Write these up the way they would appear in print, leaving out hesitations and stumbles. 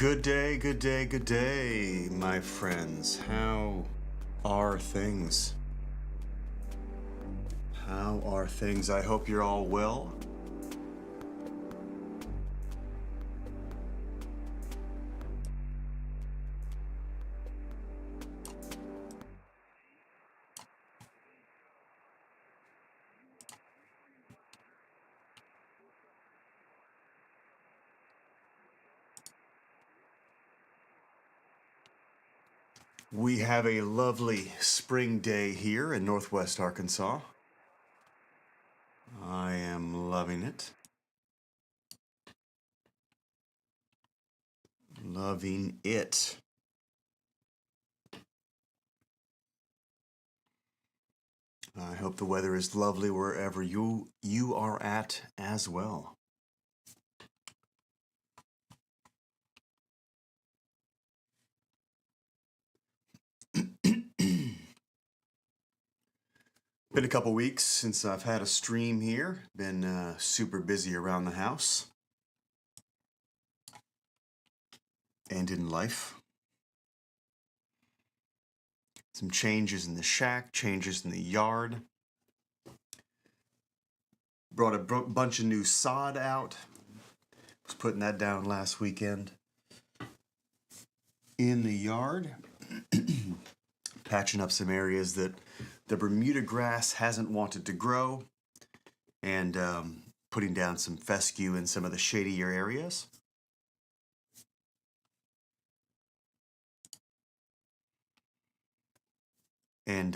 Good day, good day, good day, my friends. How are things? How are things? I hope you're all well. We have a lovely spring day here in Northwest Arkansas. I am loving it. Loving it. I hope the weather is lovely wherever you are at as well. Been a couple weeks since I've had a stream here. Been super busy around the house and in life. Some changes in the shack, changes in the yard. Brought a bunch of new sod out. Was putting that down last weekend. In the yard, patching up some areas that the Bermuda grass hasn't wanted to grow, and putting down some fescue in some of the shadier areas. And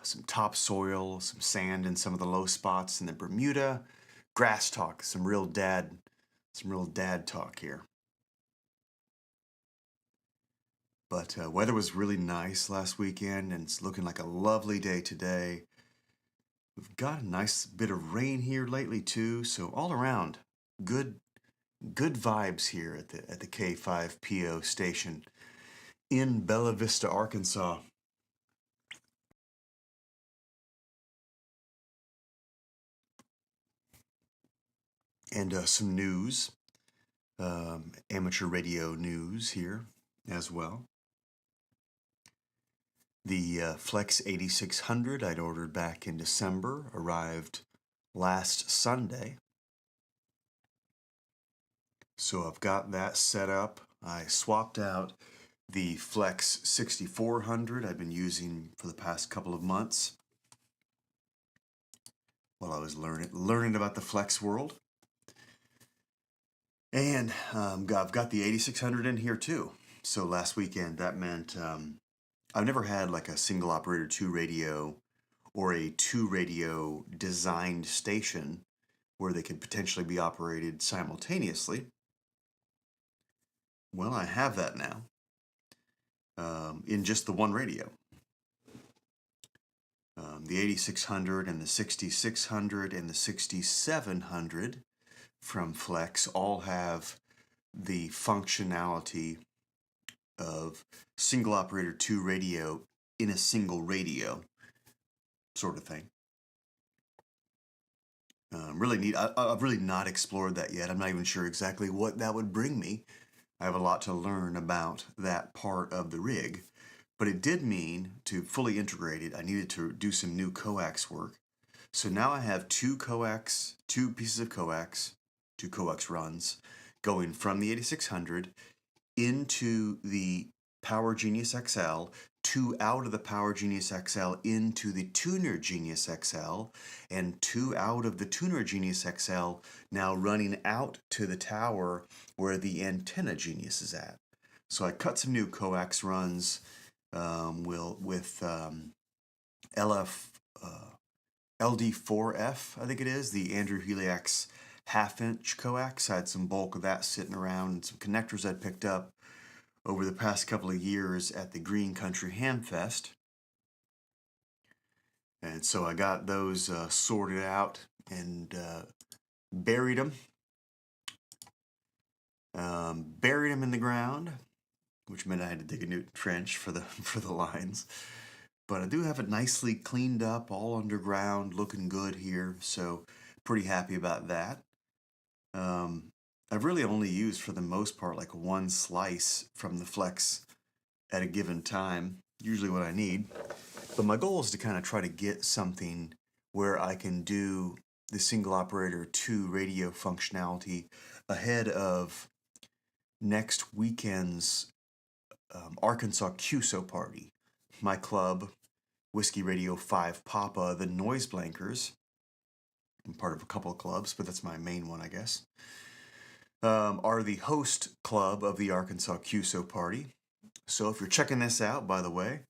some topsoil, some sand in some of the low spots in the Bermuda. Grass talk, some real dad talk here. But weather was really nice last weekend, and it's looking like a lovely day today. We've got a nice bit of rain here lately too, so all around, good vibes here at the K5PO station in Bella Vista, Arkansas. And some news, amateur radio news here as well. The Flex 8600 I'd ordered back in December arrived last Sunday. So I've got that set up. I swapped out the Flex 6400 I've been using for the past couple of months while I was learning about the Flex world. And I've got the 8600 in here too. So last weekend that meant I've never had like a single operator 2 radio or a 2 radio designed station where they could potentially be operated simultaneously. Well, I have that now in just the one radio. The 8600 and the 6600 and the 6700 from Flex all have the functionality of single operator 2 radio in a single radio sort of thing. Really neat. I've really not explored that yet. I'm not even sure exactly what that would bring me. I have a lot to learn about that part of the rig, but it did mean to fully integrate it, I needed to do some new coax work. So now I have two pieces of coax, two coax runs going from the 8600 into the Power Genius XL, two out of the Power Genius XL into the Tuner Genius XL, and two out of the Tuner Genius XL now running out to the tower where the Antenna Genius is at. So I cut some new coax runs with LD4F, I think it is, the Andrew Heliax half-inch coax. I had some bulk of that sitting around and some connectors I'd picked up over the past couple of years at the Green Country Hamfest. And so I got those sorted out and buried them. Buried them in the ground, which meant I had to dig a new trench for the lines. But I do have it nicely cleaned up, all underground, looking good here. So pretty happy about that. I've really only used for the most part like one slice from the flex at a given time, usually what I need. But my goal is to kind of try to get something where I can do the single operator 2 radio functionality ahead of next weekend's Arkansas QSO party. My club, Whiskey Radio 5 Papa, the Noise Blankers. I'm part of a couple of clubs, but that's my main one, I guess. Are the host club of the Arkansas QSO party. So if you're checking this out, by the way,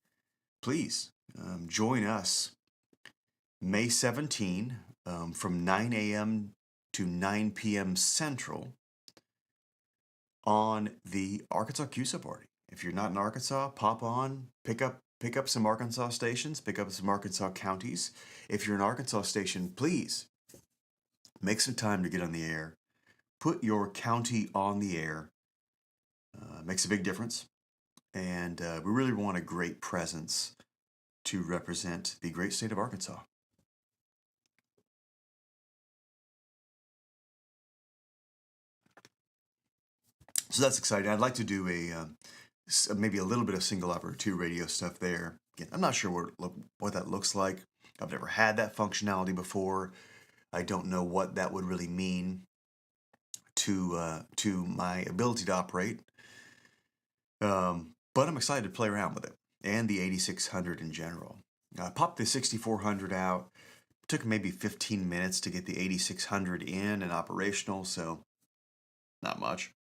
please join us May 17 from 9 a.m. to 9 p.m. Central on the Arkansas QSO party. If you're not in Arkansas, pop on, pick up some Arkansas stations, pick up some Arkansas counties. If you're an Arkansas station, please make some time to get on the air. Put your county on the air. Makes a big difference. And we really want a great presence to represent the great state of Arkansas. So that's exciting. I'd like to do maybe a little bit of single operator 2 radio stuff there. Again, I'm not sure what that looks like. I've never had that functionality before. I don't know what that would really mean to my ability to operate. But I'm excited to play around with it and the 8600 in general. I popped the 6400 out. It took maybe 15 minutes to get the 8600 in and operational, so not much.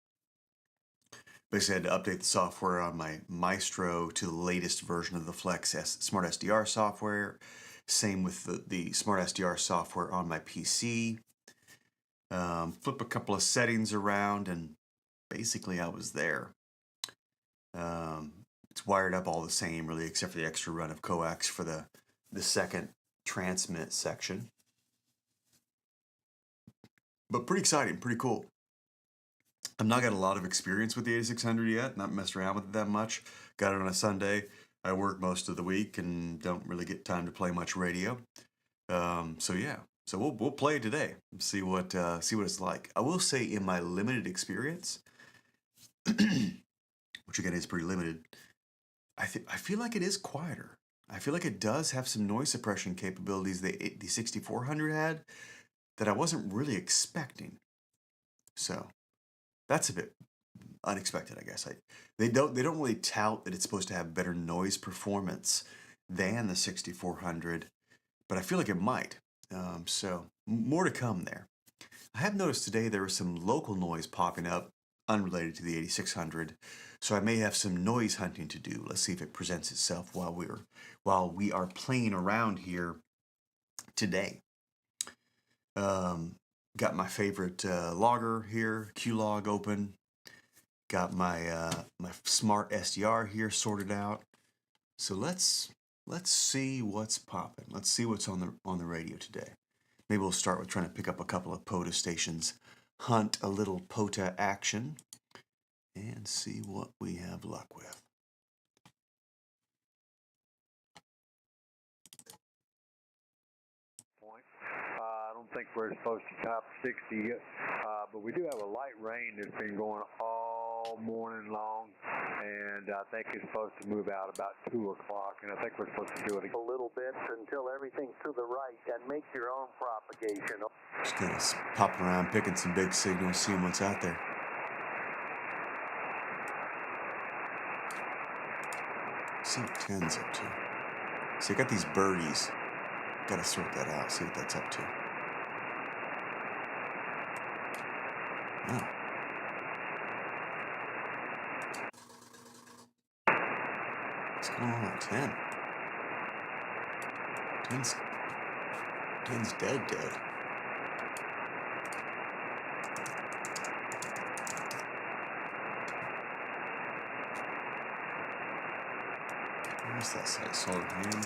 Basically, I had to update the software on my Maestro to the latest version of the Flex Smart SDR software. Same with the Smart SDR software on my PC. Flip a couple of settings around, and basically I was there. It's wired up all the same, really, except for the extra run of coax for the second transmit section. But pretty exciting, pretty cool. I've not got a lot of experience with the 8600 yet, not messed around with it that much. Got it on a Sunday. I work most of the week and don't really get time to play much radio. So yeah, so we'll play it today and see what it's like. I will say, in my limited experience, which again is pretty limited, I feel like it is quieter. I feel like it does have some noise suppression capabilities the 6400 had that I wasn't really expecting. So that's a bit unexpected, I guess. They don't really tout that it's supposed to have better noise performance than the 6400, but I feel like it might. So more to come there. I have noticed today there was some local noise popping up unrelated to the 8600, so I may have some noise hunting to do. Let's see if it presents itself while we are playing around here today. Got my favorite logger here, QLog open. Got my my smart SDR here sorted out. So let's see what's popping. Let's see what's on the radio today. Maybe we'll start with trying to pick up a couple of POTA stations, hunt a little POTA action, and see what we have luck with. I don't think we're supposed to top 60 yet, but we do have a light rain that's been going all morning long, and I think it's supposed to move out about 2 o'clock, and I think we're supposed to do it a little bit until everything's to the right and make your own propagation. Just kind of popping around, picking some big signals, seeing what's out there. See what 10's up to. See, I got these birdies. Got to sort that out, see what that's up to. Oh. What's going on at 10? 10's dead. Where's that site? Solar Ham?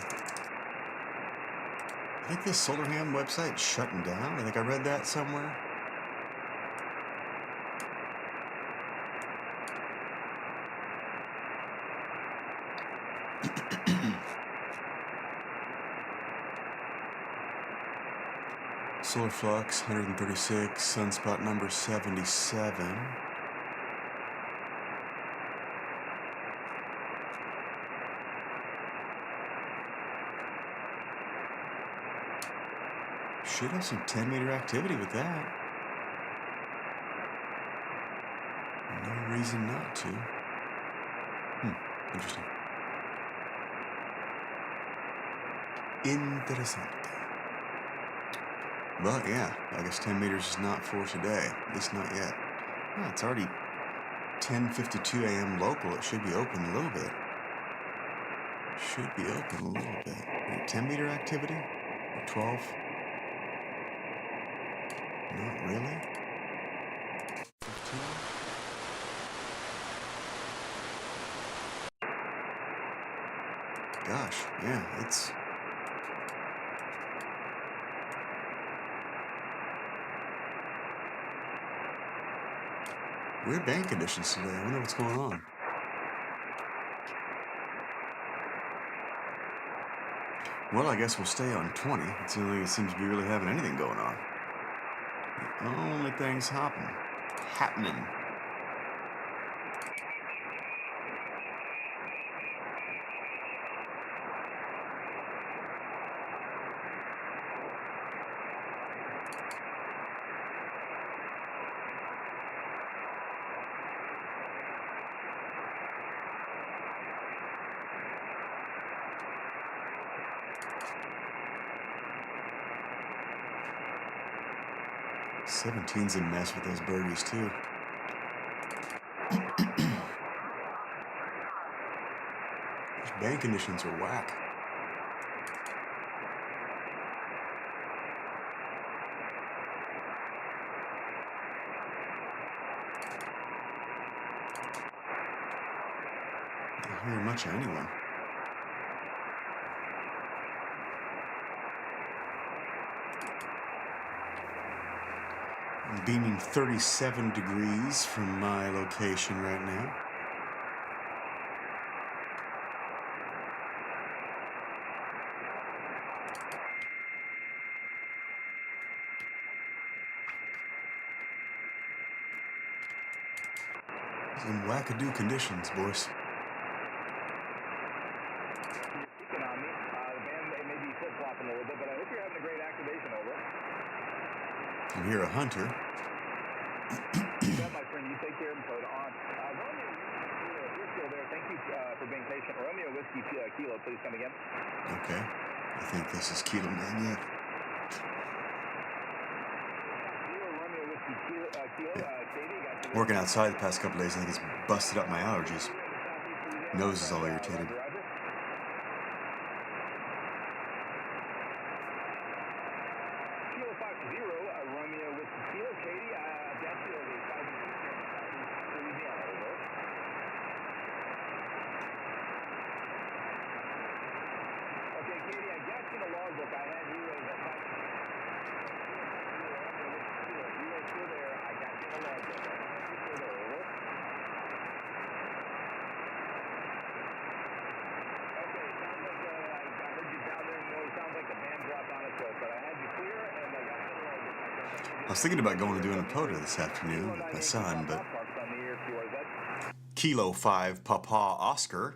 I think this Solar Ham website is shutting down. I think I read that somewhere. Solar flux 136, sunspot number 77. Should have some 10-meter activity with that. No reason not to. Interesting. Interessante. But yeah, I guess 10 meters is not for today. At least not yet. Oh, it's already 10:52 a.m. local. It should be open a little bit. Should be open a little bit. 10-meter activity? Or 12? Not really. 15? Gosh, yeah, it's... weird band conditions today. I wonder what's going on. Well, I guess we'll stay on 20. It's the only thing that seems to be really having anything going on. The only thing's happening. '17's a mess with those birdies too. Those band conditions are whack. I don't hear much of anyone. I'm beaming 37 degrees from my location right now. Some wackadoo conditions, boys. Speaking on me, the band may be flip-flopping a little bit, but I hope you're having a great activation, over. I hear a hunter. Yeah, my friend, you take care and put on. Romeo, if you're still there, thank you for being patient. Romeo Whiskey Kilo, please come again. Okay. I think this is Kilo Man yet. Romeo Whiskey Kilo, Katie, got you. Working outside the past couple days, I think it's busted up my allergies. Nose is all irritated. Kilo 50, Romeo Whiskey Kilo, Katie, got you over 5 minutes here in Southeast Louisiana, over. Okay, Katie, I got you the logbook. I had you as a 5. You are still there. I got you the logbook. You're still there, over. Okay, sounds like I heard you down there. No, it sounds like the band dropped on its way, but I had you clear and I got you the logbook. I was thinking about going and doing a POTA this afternoon with my son, but Kilo 5 Papa Oscar.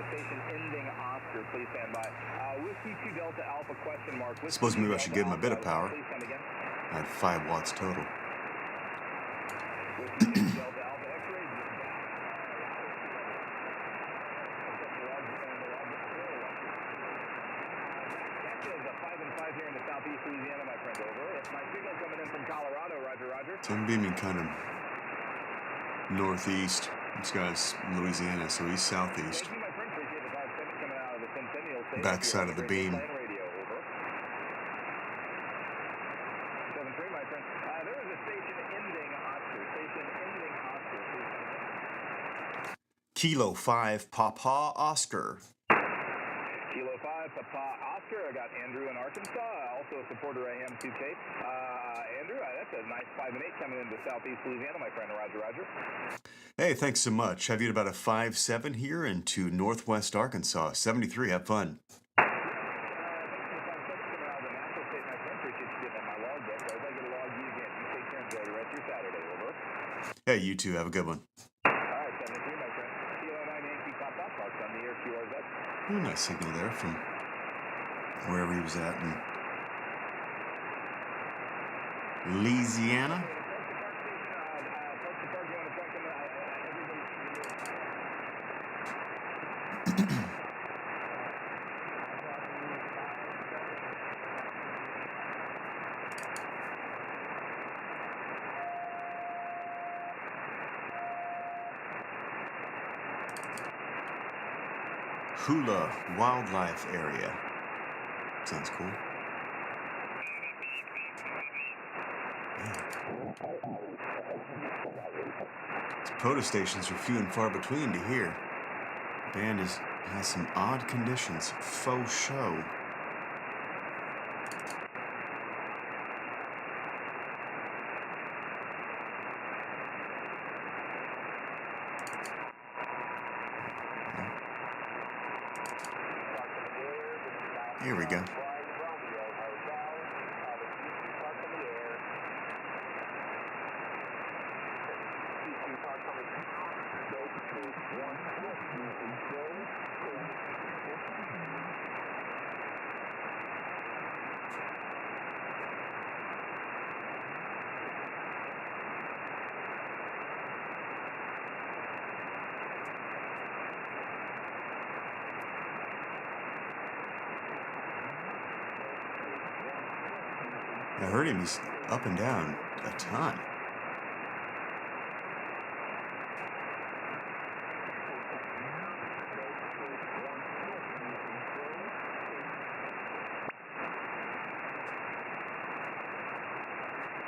Station ending Oscar, please stand by. Whiskey 2 Delta Alpha question mark. I suppose maybe I should give him a bit of power. I had 5 watts total. Whiskey 2 Delta Alpha X-ray. That is a 5 and 5 here in the Southeast Louisiana, my friend, over. It's my signal coming in from Colorado, roger, roger. So I'm beaming kind of northeast. This guy's Louisiana, so he's southeast. Thank you, my friend. Appreciate the 5-7 coming out of the Centennial State. Back side of the beam. Radio, over. 7-3, my friend. There is a station ending Oscar. Station ending Oscar. Please come in. Kilo 5 Papa Oscar. Kilo 5 Papa Oscar. I got Andrew in Arkansas, also a supporter of AM2K. Andrew, that's a nice 5 and 8 coming into Southeast Louisiana, my friend. Roger, roger. Hey, thanks so much. Have you about a 5-7 here into Northwest Arkansas. 73, have fun. Southeast Hey, you too. Have a good one. All right, 73, my friend. Kilo 9 Yankee Papa Parks on the air, QRZ. Ooh, nice signal there from wherever he was at in Louisiana. Hula Wildlife Area. Sounds cool. These POTA stations are few and far between to hear. The band has some odd conditions. Faux show. Here we go. I heard him. He's up and down a ton.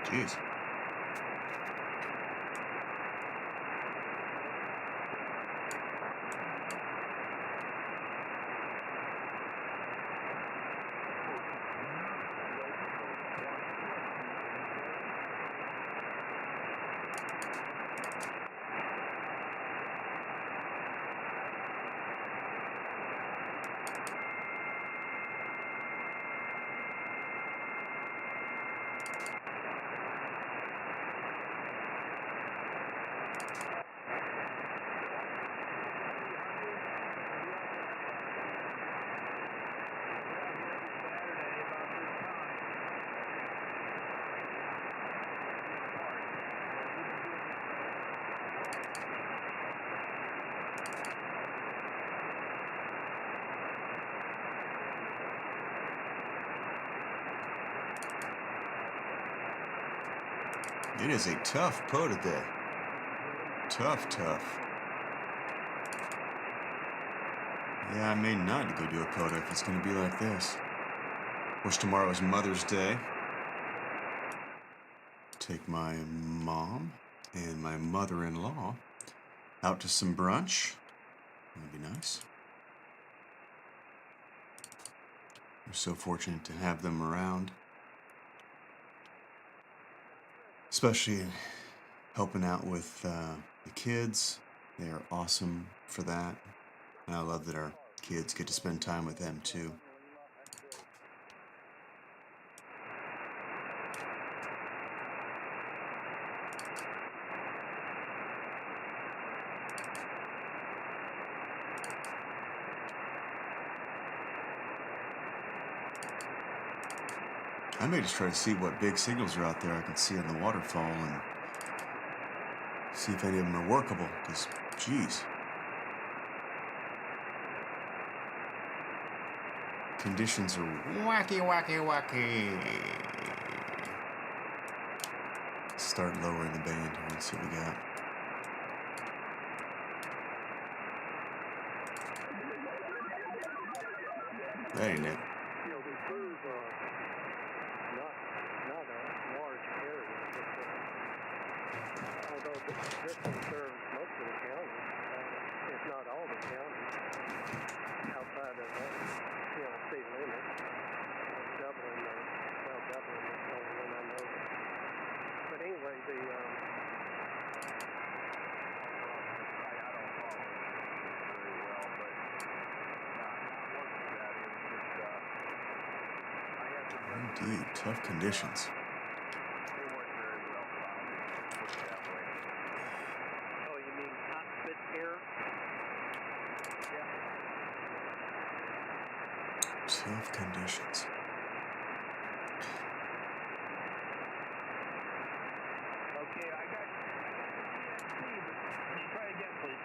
Jeez. It is a tough POTA day. Tough. Yeah, I may not go do a POTA if it's going to be like this. Wish tomorrow was Mother's Day. Take my mom and my mother-in-law out to some brunch. That'd be nice. We're so fortunate to have them around. Especially helping out with the kids. They are awesome for that. And I love that our kids get to spend time with them too. I may just try to see what big signals are out there I can see on the waterfall and see if any of them are workable, because, geez. Conditions are wacky. Start lowering the band here and see what we got. That ain't it. This one serves most of the county, if not all the counties, outside of that, state limit. Doubling the only one I know. But anyway, I don't follow it very well, but not working that. It was just, Indeed, tough conditions. Tough conditions. Okay, I got ENT, but can you try again, please?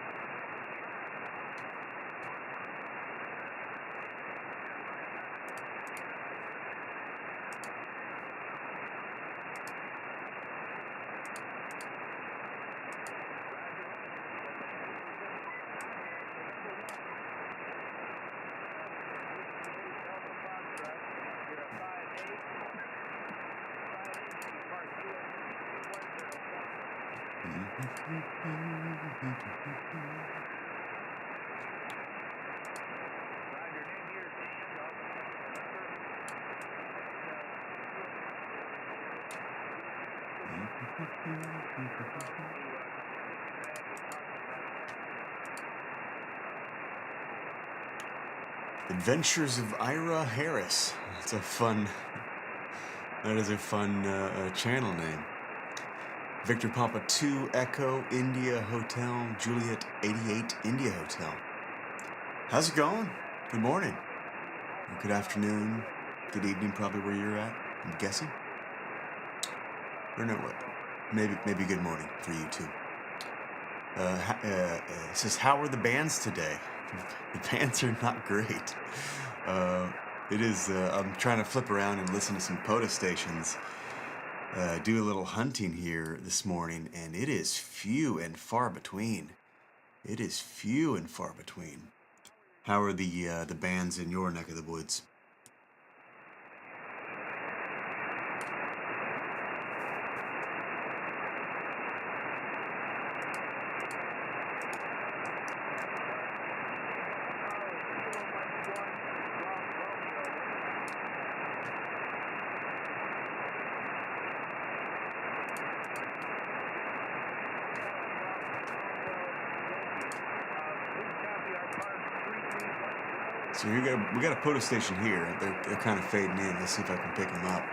Adventures of Ira Harris. That's a fun. That is a fun channel name. Victor Papa 2 Echo India Hotel Juliet 88 India Hotel. How's it going? Good morning. Or good afternoon. Good evening, probably where you're at. I'm guessing. Or no, what? Maybe good morning for you too. It says, how are the bands today? The bands are not great. It is. I'm trying to flip around and listen to some POTA stations. Do a little hunting here this morning, and it is few and far between. It is few and far between. How are the bands in your neck of the woods? So we got a POTA station here. They're kind of fading in. Let's see if I can pick them up.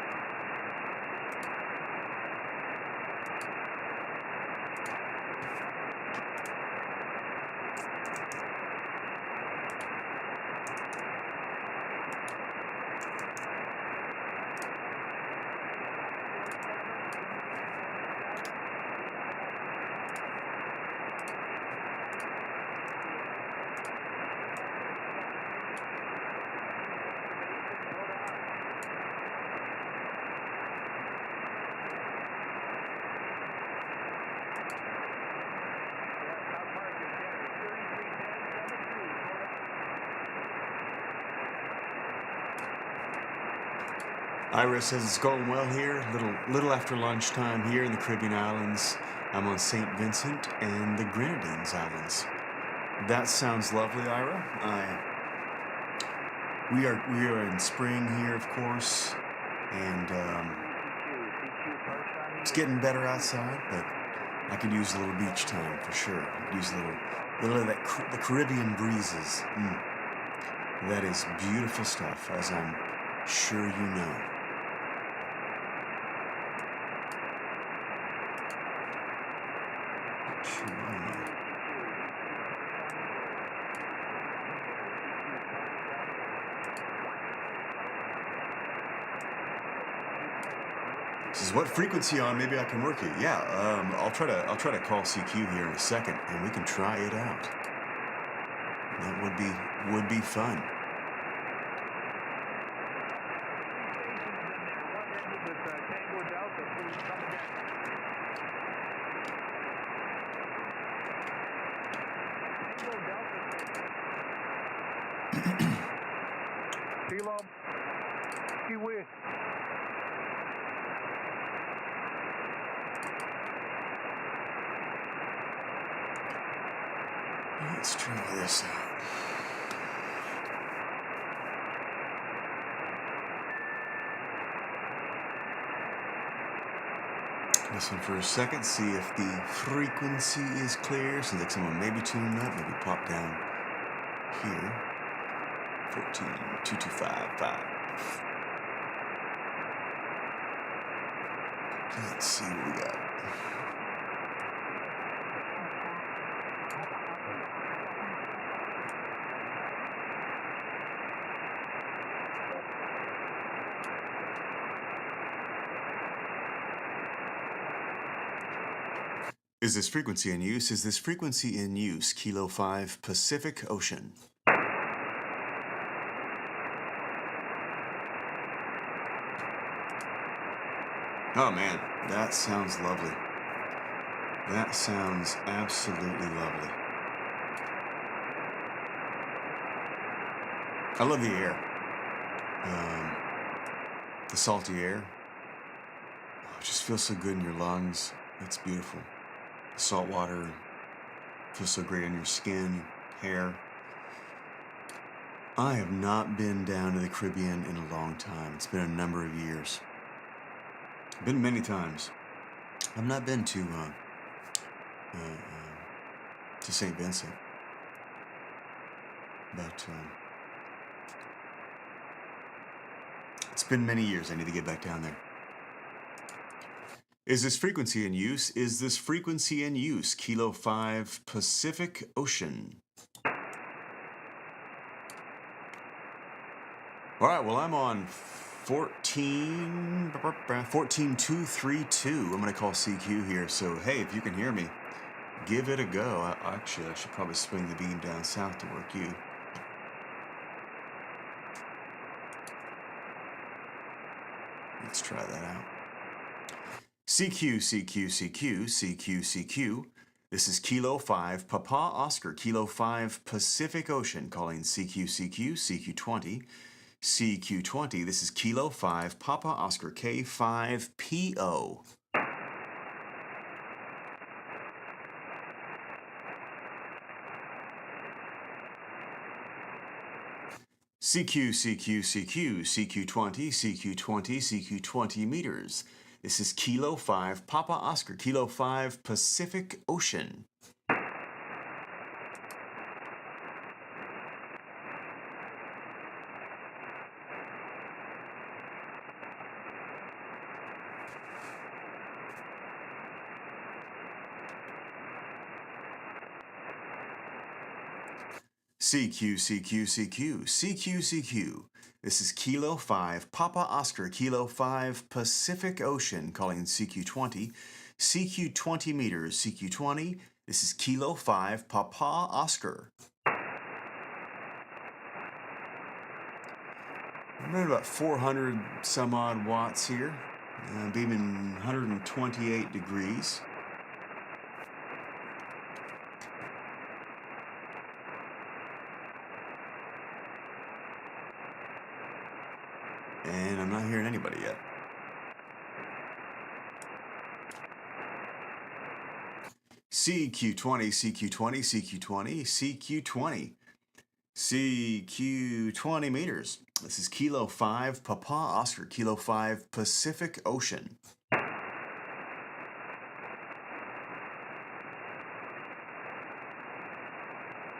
Ira says it's going well here. Little after lunchtime here in the Caribbean islands. I'm on St. Vincent and the Grenadines Islands. That sounds lovely, Ira. We are in spring here, of course, and it's getting better outside. But I could use a little beach time for sure. I could use a little of that the Caribbean breezes. That is beautiful stuff, as I'm sure you know. This is what frequency on? Maybe I can work it. Yeah, I'll try to call CQ here in a second, and we can try it out. That would be fun. Kilo, Kiwi. Let's try this out. Listen for a second, see if the frequency is clear. Seems like someone maybe tuned up, maybe pop down here. 142255. Let's see what we got. Is this frequency in use? Is this frequency in use? Kilo 5 Pacific Ocean. Oh man, that sounds lovely. That sounds absolutely lovely. I love the air. The salty air. Oh, it just feels so good in your lungs. It's beautiful. The salt water feels so great on your skin, hair. I have not been down to the Caribbean in a long time. It's been a number of years. Been many times. I've not been to St. Vincent, but it's been many years. I need to get back down there. Is this frequency in use? Is this frequency in use? Kilo 5 Pacific Ocean. All right, well, I'm on 14232. I'm going to call CQ here. So, hey, if you can hear me, give it a go. I should probably swing the beam down south to work you. Let's try that out. CQ, CQ, CQ, CQ, CQ. This is Kilo 5 Papa Oscar, Kilo 5 Pacific Ocean, calling CQ, CQ, CQ20. CQ20, this is Kilo 5 Papa Oscar K5PO. CQ, CQ, CQ, CQ20, CQ20, CQ20 meters. This is Kilo 5 Papa Oscar, Kilo 5 Pacific Ocean. CQ, CQ, CQ, CQ, CQ. This is Kilo 5 Papa Oscar, Kilo 5 Pacific Ocean, calling CQ20. CQ20 meters, CQ20. This is Kilo 5 Papa Oscar. I'm at about 400 some odd watts here. Beaming 128 degrees. And I'm not hearing anybody yet. CQ20, CQ20, CQ20, CQ20. CQ20 meters. This is Kilo 5 Papa Oscar, Kilo 5 Pacific Ocean.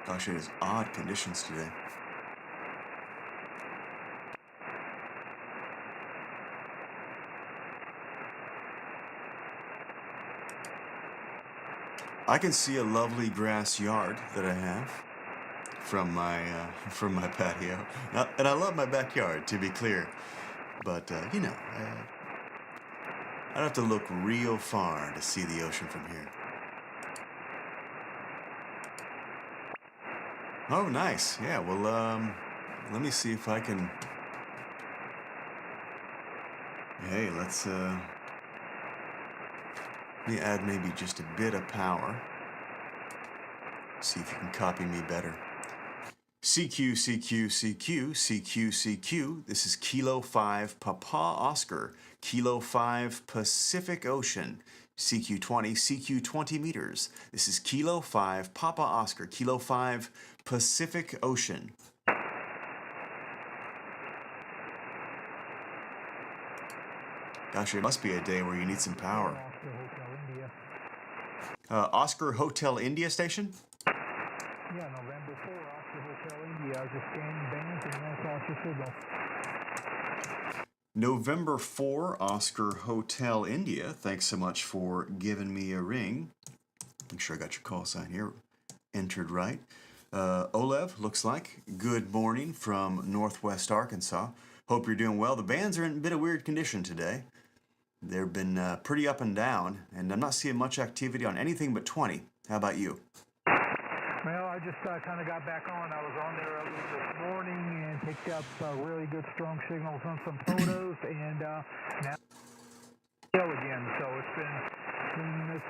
Gosh, it is odd conditions today. I can see a lovely grass yard that I have from my patio, and I love my backyard, to be clear. But you know, I don't have to look real far to see the ocean from here. Oh, nice. Yeah. Well, let me see if I can. Hey, let's. Let me add maybe just a bit of power. See if you can copy me better. CQ, CQ, CQ, CQ, CQ. This is Kilo 5 Papa Oscar, Kilo 5 Pacific Ocean. CQ20, CQ20 meters. This is Kilo 5 Papa Oscar, Kilo 5 Pacific Ocean. Gosh, it must be a day where you need some power. Oscar Hotel India station? Yeah, November 4, Oscar Hotel India. I was just scanning bands and that's Oscar signal. November 4, Oscar Hotel India. Thanks so much for giving me a ring. Make sure I got your call sign here entered right. Olev, looks like. Good morning from Northwest Arkansas. Hope you're doing well. The bands are in a bit of weird condition today. They've been pretty up and down, and I'm not seeing much activity on anything but 20. How about you? Well, I just kind of got back on. I was on there this morning and picked up really good strong signals on some photos, and now again. So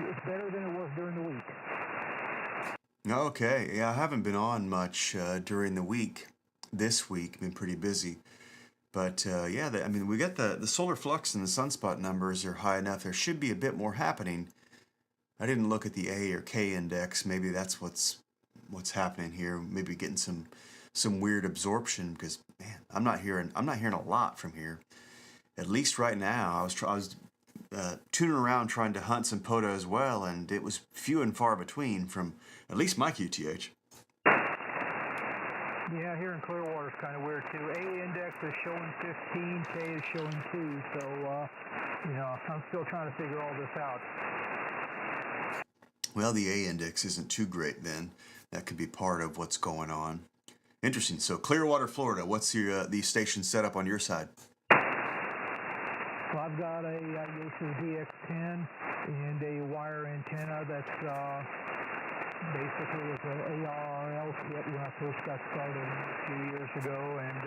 it's better than it was during the week. Okay, yeah, I haven't been on much during the week. This week, been pretty busy. But yeah, I mean, we got the solar flux and the sunspot numbers are high enough. There should be a bit more happening. I didn't look at the A or K index. Maybe that's what's happening here. Maybe getting some weird absorption because man, I'm not hearing a lot from here. At least right now, I was tuning around trying to hunt some POTA as well, and it was few and far between from at least my QTH. Yeah, here in Clearwater it's kind of weird too. A index is showing 15, K is showing 2, so I'm still trying to figure all this out. Well, the A index isn't too great then. That could be part of what's going on. Interesting. So Clearwater, Florida, what's the station set up on your side? Well, I've got a Yaesu DX10 and a wire antenna that's basically was an ARRL kit when I first got started a few years ago, and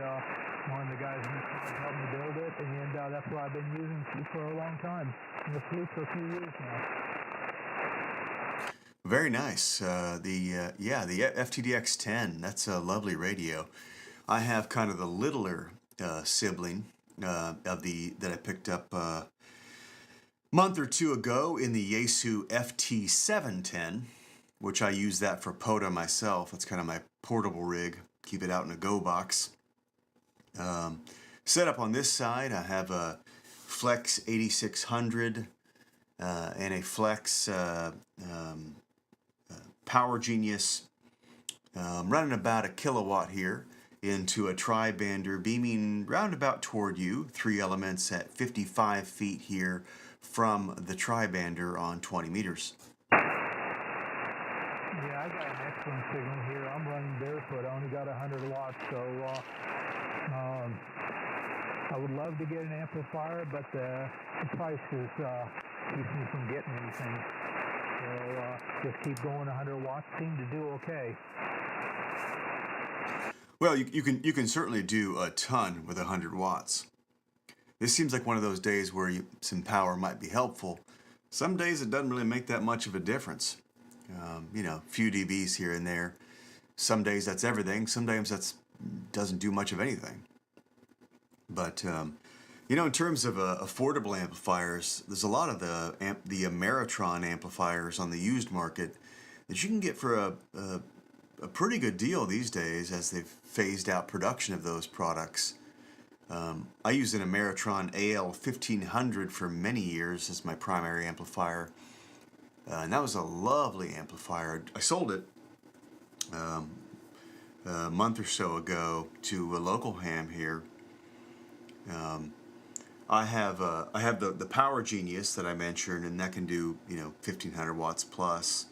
one of the guys in the club helped me build it, and that's what I've been using for a long time. It's flew for a few years now. Very nice. The FTDX10. That's a lovely radio. I have kind of the littler sibling that I picked up a month or two ago in the Yaesu FT710, which I use that for POTA myself. That's kind of my portable rig. Keep it out in a go box. Set up on this side, I have a Flex 8600 and a Flex Power Genius running about a kilowatt here into a tri-bander beaming roundabout toward you, 3 elements at 55 feet here from the tri-bander on 20 meters. Yeah, I got an excellent signal here. I'm running barefoot. I only got 100 watts, so I would love to get an amplifier, but the price keeps me from getting anything. So just keep going 100 watts. Seem to do okay. Well, you can certainly do a ton with 100 watts. This seems like one of those days where some power might be helpful. Some days it doesn't really make that much of a difference. Few dBs here and there. Some days that's everything. Sometimes that doesn't do much of anything. But in terms of affordable amplifiers, there's a lot of the Ameritron amplifiers on the used market that you can get for a pretty good deal these days as they've phased out production of those products. I used an Ameritron AL1500 for many years as my primary amplifier. And that was a lovely amplifier. I sold it a month or so ago to a local ham here. I have the Power Genius that I mentioned, and that can do 1500 watts plus.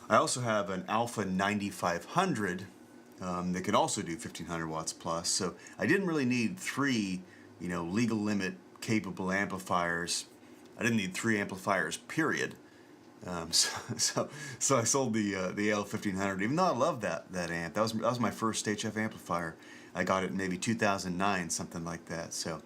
I also have an Alpha 9500 that can also do 1500 watts plus. So I didn't really need 3 legal limit capable amplifiers. I didn't need 3 amplifiers, period. So I sold the L1500, even though I love that amp. That was my first HF amplifier. I got it in maybe 2009, something like that. So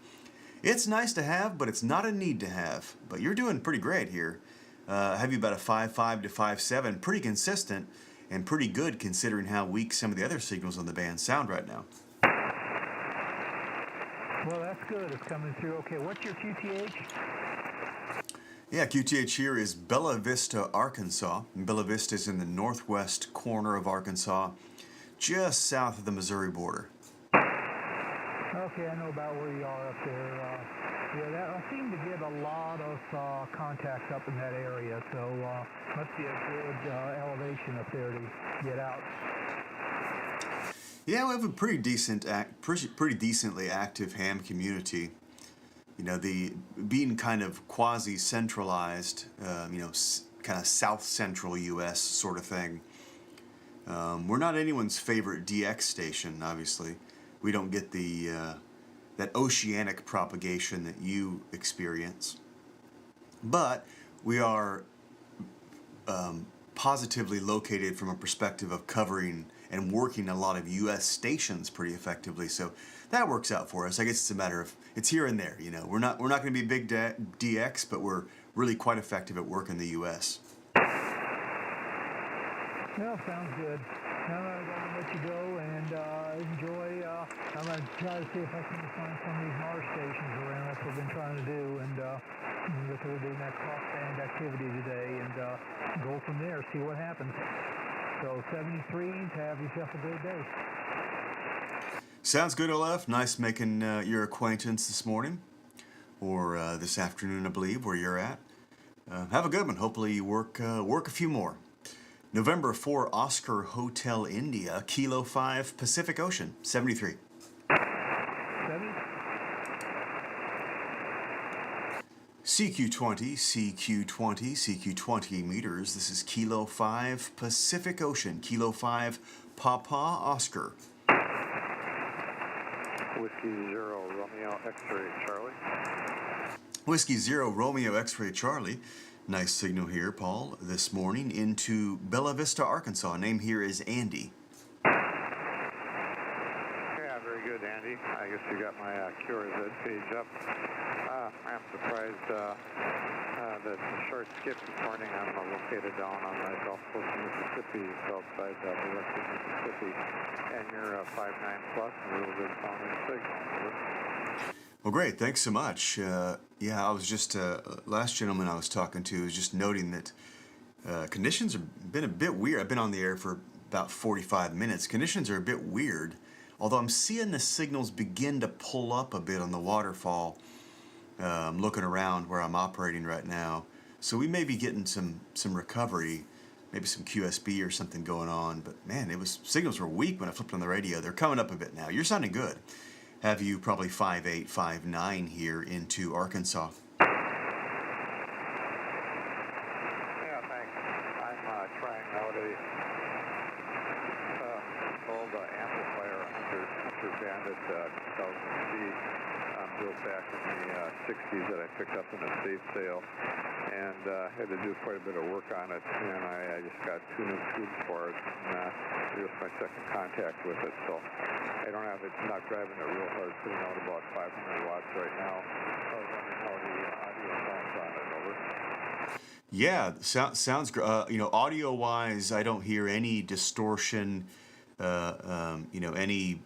it's nice to have, but it's not a need to have. But you're doing pretty great here. I have you about a 5.5 to 5.7, pretty consistent and pretty good considering how weak some of the other signals on the band sound right now. Well, that's good. It's coming through okay. What's your QTH? Yeah, QTH here is Bella Vista, Arkansas. And Bella Vista is in the northwest corner of Arkansas, just south of the Missouri border. Okay, I know about where you are up there. I seem to get a lot of contacts up in that area, so must be a good elevation up there to get out. Yeah, we have a pretty decently active ham community. The being kind of quasi-centralized, kind of south-central U.S. sort of thing. We're not anyone's favorite DX station, obviously. We don't get that oceanic propagation that you experience. but we are positively located from a perspective of covering and working a lot of U.S. stations pretty effectively. So that works out for us. I guess it's a matter of it's here and there. You know, we're not going to be big DX, but we're really quite effective at work in the U.S. Well, sounds good. Now I'm going to let you go and enjoy. I'm going to try to see if I can find some of these Mars stations around. That's what I've been trying to do, and look at doing that crossband activity today, and go from there. See what happens. So 73s. Have yourself a great day. Sounds good, Olaf. Nice making your acquaintance this morning, or this afternoon, I believe, where you're at. Have a good one. Hopefully you work a few more. November 4, Oscar Hotel India, Kilo 5, Pacific Ocean, 73. 70? CQ20, CQ20, CQ20 meters. This is Kilo 5, Pacific Ocean, Kilo 5, Papa Oscar. Whiskey 0, Romeo, X-ray, Charlie. Whiskey 0, Romeo, X-ray, Charlie. Nice signal here, Paul, this morning into Bella Vista, Arkansas. Name here is Andy. Yeah, very good, Andy. I guess you got my QRZ page up. I'm surprised that the short skip this morning I'm located down on the Gulf Coast of Mississippi, outside the rest of Mississippi, and you're 5.9 plus, and real good sounding signal. Well, great. Thanks so much. Yeah, I was just, last gentleman I was talking to was just noting that conditions have been a bit weird. I've been on the air for about 45 minutes. Conditions are a bit weird, although I'm seeing the signals begin to pull up a bit on the waterfall. I'm looking around where I'm operating right now. So we may be getting some recovery, maybe some QSB or something going on. But man, signals were weak when I flipped on the radio. They're coming up a bit now. You're sounding good. Have you probably 5.8, 5.9 here into Arkansas? Yeah, thanks. I'm trying out a old amplifier, Hunter Bandit 2000C, built back in the 60s that I picked up in a safe sale, and had to do quite a bit of work on it, and I just got 2 new tubes for it, and it was my second contact with it, so I don't have it, not driving it real hard, putting out about 500 watts right now. I was wondering how the audio sounds on it, over. Yeah, sounds great. Audio-wise, I don't hear any distortion, any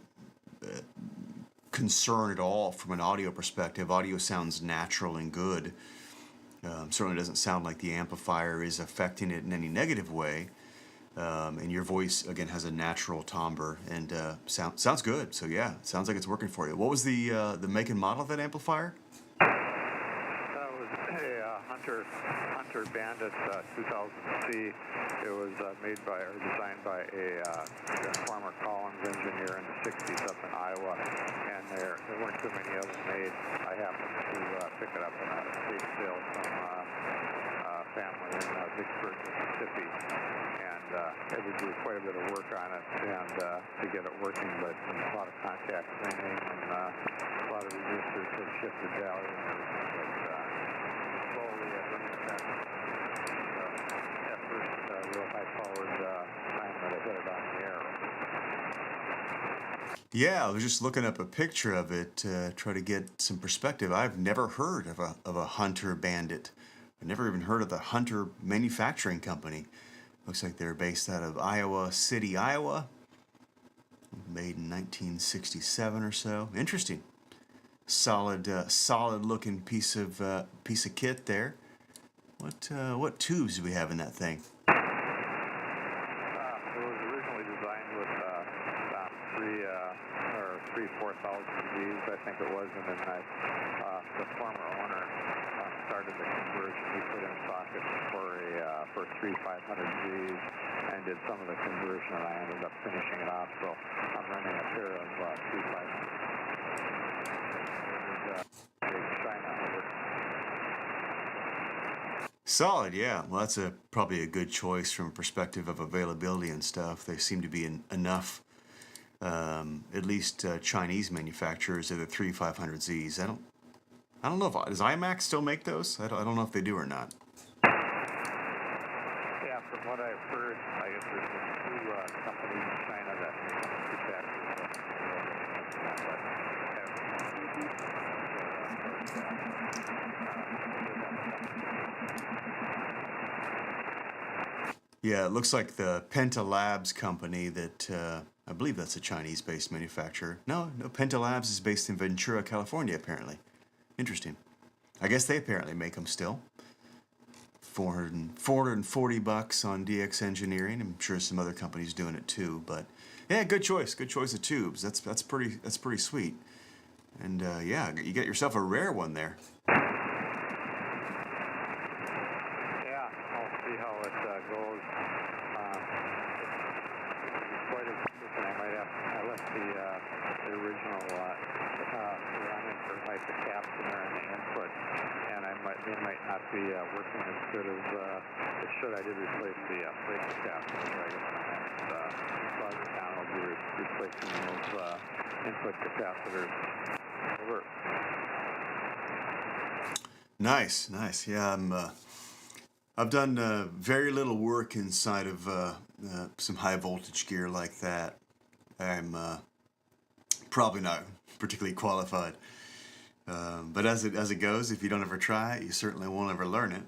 concern at all from an audio perspective. Audio sounds natural and good. Certainly doesn't sound like the amplifier is affecting it in any negative way. And your voice, again, has a natural timbre and sounds good. So yeah, sounds like it's working for you. What was the make and model of that amplifier? That was a Hunter Bandit 2000C. It was designed by a former Collins engineer in the 60s up in Iowa, and there weren't too many of them made. I happened to pick it up in a safe sale from a family in Vicksburg, Mississippi, and had to do quite a bit of work on it and to get it working, but a lot of contact training and a lot of reducers have shifted value and everything, but slowly bringing it back. At first, real high-powered time that I hit it on the air. Yeah, I was just looking up a picture of it, try to get some perspective. I've never heard of a Hunter Bandit. I've never even heard of the Hunter Manufacturing Company. Looks like they're based out of Iowa City, Iowa. Made in 1967 or so. Interesting. Solid looking piece of kit there. What tubes do we have in that thing? It was originally designed with three 4,000 Gs, I think it was, and then the former owner started the conversion. He put in sockets for three 500 Gs and did some of the conversion, and I ended up finishing it off. So I'm running a pair of three 500. Big China over. Solid, yeah. Well, that's probably a good choice from a perspective of availability and stuff. There seem to be enough, at least Chinese manufacturers of the 3500Zs. I don't know if does IMAX still make those. I don't know if they do or not. Yeah, from what I've heard, I guess there's two companies in China that manufacture them. Yeah, it looks like the Penta Labs company that I believe that's a Chinese-based manufacturer. No, Penta Labs is based in Ventura, California, apparently. Interesting. I guess they apparently make them still. 440 bucks on DX Engineering. I'm sure some other companies doing it too, but yeah, good choice of tubes. That's pretty sweet. And yeah, you get yourself a rare one there. Yeah, I'll see how it goes. Quite a listen, I left the original running for like the captioner and the input, and they might not be working as good as it should. I did replace the brake capacitors. So I guess my next project down will be replacing those input capacitors. Over. Nice. Yeah, I've done very little work inside of some high voltage gear like that. I'm probably not particularly qualified. But as it goes, if you don't ever try it, you certainly won't ever learn it.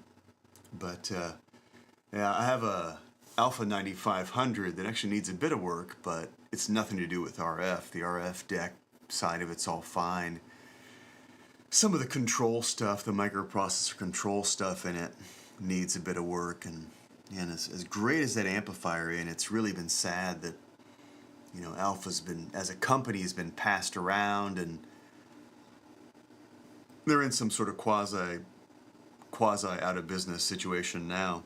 But yeah, I have a Alpha 9500 that actually needs a bit of work, but it's nothing to do with RF. The RF deck side of it's all fine. Some of the control stuff, the microprocessor control stuff in it, needs a bit of work. And as great as that amplifier is, it's really been sad that, you know, Alpha's been, as a company, has been passed around, and they're in some sort of quasi out of business situation now.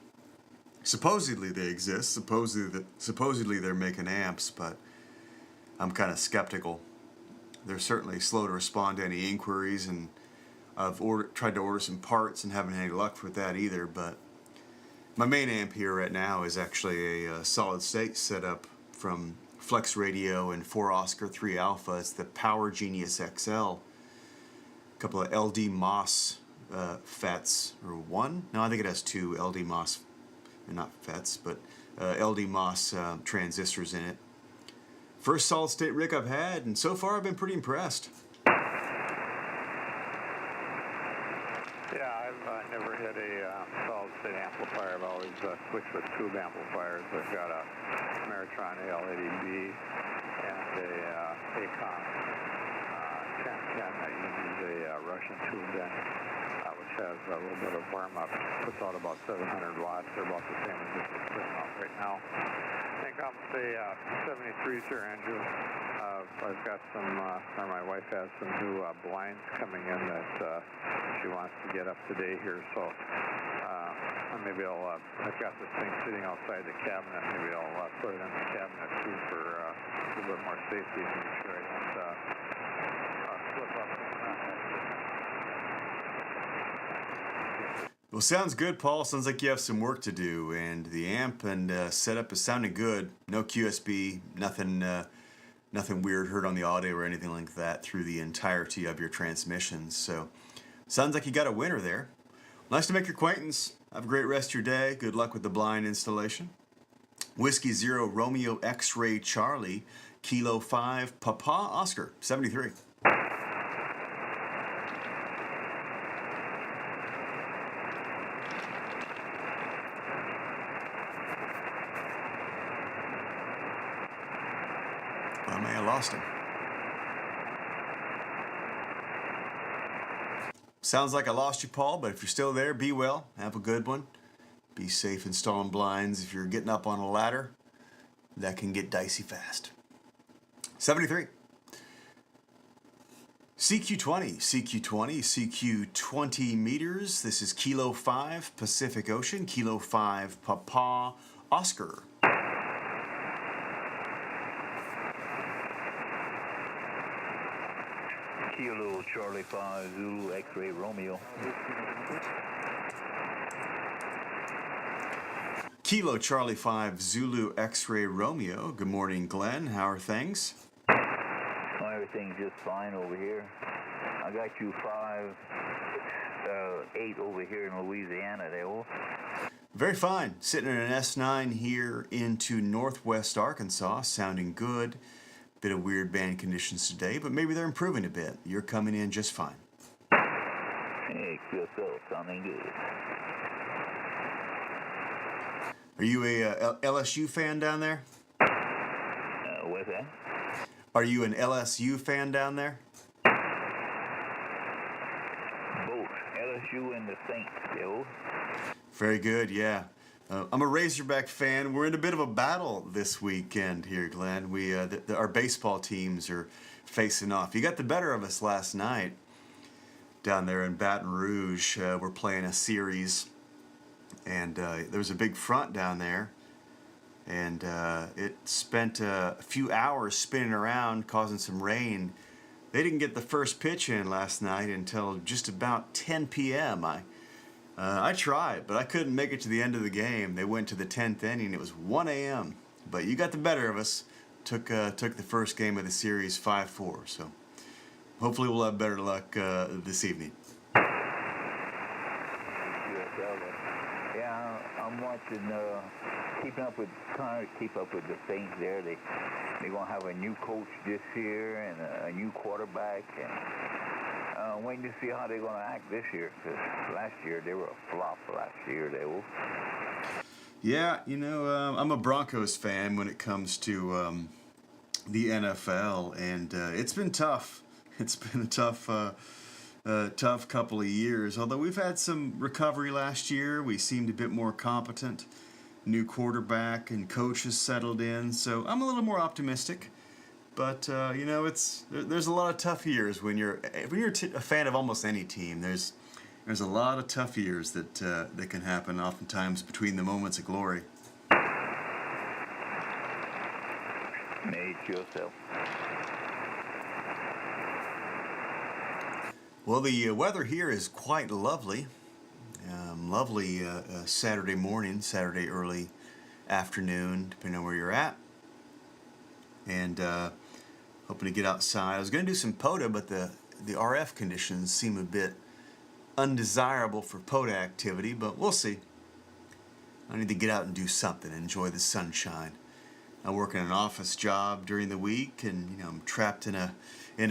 Supposedly they exist. Supposedly they're making amps, but I'm kind of skeptical. They're certainly slow to respond to any inquiries, and I've tried to order some parts and haven't had any luck with that either. But my main amp here right now is actually a solid state setup from Flex Radio and 4 Oscar 3 Alpha. It's the Power Genius XL. A couple of LD MOS FETs, or one? No, I think it has 2 LD MOS, not FETs, but LD MOS transistors in it. First solid state rig I've had, and so far I've been pretty impressed. Yeah, I've never had a solid state amplifier. I've always switched with tube amplifiers. I've got a Meritron AL80B and a ACOM 1010 that uses a Russian tube in, which has a little bit of warm-up. Puts out about 700 watts. They're about the same as this is putting out right now. I think I'm the 73s here, Andrew. I've got some, or my wife has some new blinds coming in that she wants to get up to date here. So maybe I've got this thing sitting outside the cabinet. Maybe I'll put it in the cabinet too for a little bit more safety and make sure I don't slip up. Well, sounds good, Paul. Sounds like you have some work to do, and the amp and setup is sounding good. No QSB, nothing weird heard on the audio or anything like that through the entirety of your transmissions. So, sounds like you got a winner there. Nice to make your acquaintance. Have a great rest of your day. Good luck with the blind installation. Whiskey 0 Romeo X-Ray Charlie, Kilo 5 Papa Oscar 73. I may have lost him. Sounds like I lost you, Paul, but if you're still there, be well. Have a good one. Be safe installing blinds. If you're getting up on a ladder, that can get dicey fast. 73. CQ20, 20 meters. This is Kilo 5 Pacific Ocean, Kilo 5 Papa Oscar. Kilo Charlie 5 Zulu X-Ray Romeo. Kilo Charlie 5 Zulu X-Ray Romeo. Good morning, Glenn. How are things? Oh, everything's just fine over here. I got you 8 over here in Louisiana there. Very fine. Sitting in an S9 here into northwest Arkansas, sounding good. Bit of weird band conditions today, but maybe they're improving a bit. You're coming in just fine. Hey, QSL, sounding good. Are you a LSU fan down there? What's that? Are you an LSU fan down there? Both LSU and the Saints, yo. Very good, yeah. I'm a Razorback fan. We're in a bit of a battle this weekend here, Glenn. Our baseball teams are facing off. You got the better of us last night down there in Baton Rouge. We're playing a series, and there was a big front down there, and it spent a few hours spinning around, causing some rain. They didn't get the first pitch in last night until just about 10 p.m. I tried, but I couldn't make it to the end of the game. They went to the 10th inning. It was 1 a.m. But you got the better of us. Took the first game of the series 5-4. So hopefully we'll have better luck this evening. Yeah, I'm watching, trying to keep up with the Saints there. They're going to have a new coach this year and a new quarterback. And waiting to see how they're going to act this year, because last year they were a flop. Yeah, I'm a Broncos fan when it comes to the NFL, and it's been tough. It's been a tough couple of years. Although we've had some recovery last year, we seemed a bit more competent. New quarterback and coaches settled in, so I'm a little more optimistic. But there's a lot of tough years when you're a fan of almost any team. There's a lot of tough years that can happen oftentimes between the moments of glory. Make yourself. Well, the weather here is quite lovely. Lovely Saturday morning, Saturday early afternoon, depending on where you're at. And hoping to get outside. I was going to do some POTA, but the RF conditions seem a bit undesirable for POTA activity, but we'll see. I need to get out and do something, enjoy the sunshine. I work in an office job during the week, and I'm trapped in a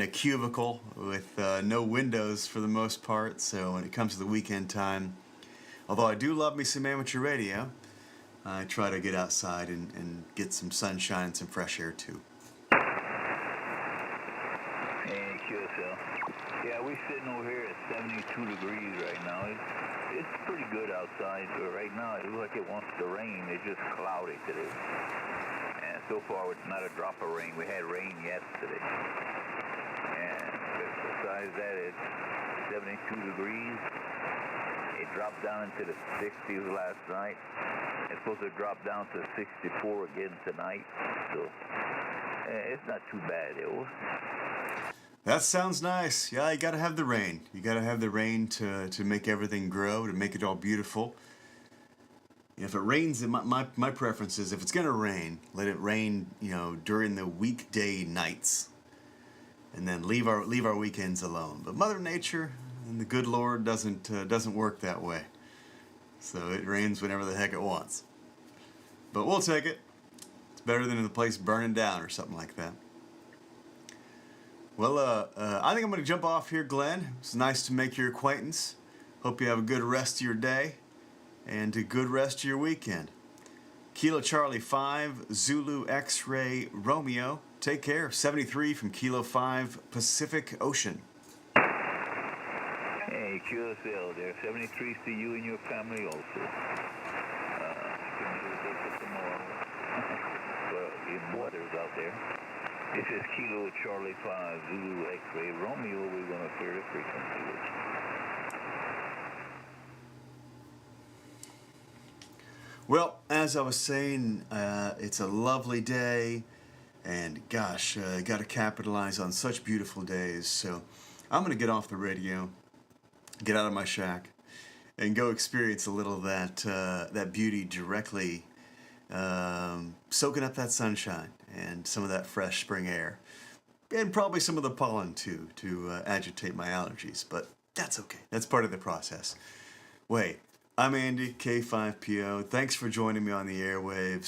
cubicle with no windows for the most part. So when it comes to the weekend time, although I do love me some amateur radio, I try to get outside and get some sunshine and some fresh air too. Hey, QSL. Yeah, we're sitting over here at 72 degrees right now. It's pretty good outside, but right now it looks like it wants to rain. It's just cloudy today. And so far, it's not a drop of rain. We had rain yesterday. And besides that, it's 72 degrees. It dropped down into the 60s last night. It's supposed to drop down to 64 again tonight. So it's not too bad, That sounds nice. Yeah, you got to have the rain. You got to have the rain to make everything grow, to make it all beautiful. If it rains, my preference is if it's going to rain, let it rain, during the weekday nights, and then leave our weekends alone. But Mother Nature and the good Lord doesn't work that way. So it rains whenever the heck it wants. But we'll take it. It's better than the place burning down or something like that. Well, I think I'm going to jump off here, Glenn. It's nice to make your acquaintance. Hope you have a good rest of your day and a good rest of your weekend. Kilo Charlie 5, Zulu X-Ray Romeo. Take care. 73 from Kilo 5, Pacific Ocean. Hey, QSL there. 73 to you and your family also. Well, the waters out there. This is Kilo Charlie 5, Zulu X-Ray Romeo. We're going to clear the frequency with you. Well, as I was saying, it's a lovely day, and gosh, got to capitalize on such beautiful days. So I'm going to get off the radio, get out of my shack, and go experience a little of that beauty directly, soaking up that sunshine and some of that fresh spring air. and probably some of the pollen too to agitate my allergies, but that's okay. That's part of the process. Wait, I'm Andy, K5PO. Thanks for joining me on the airwaves.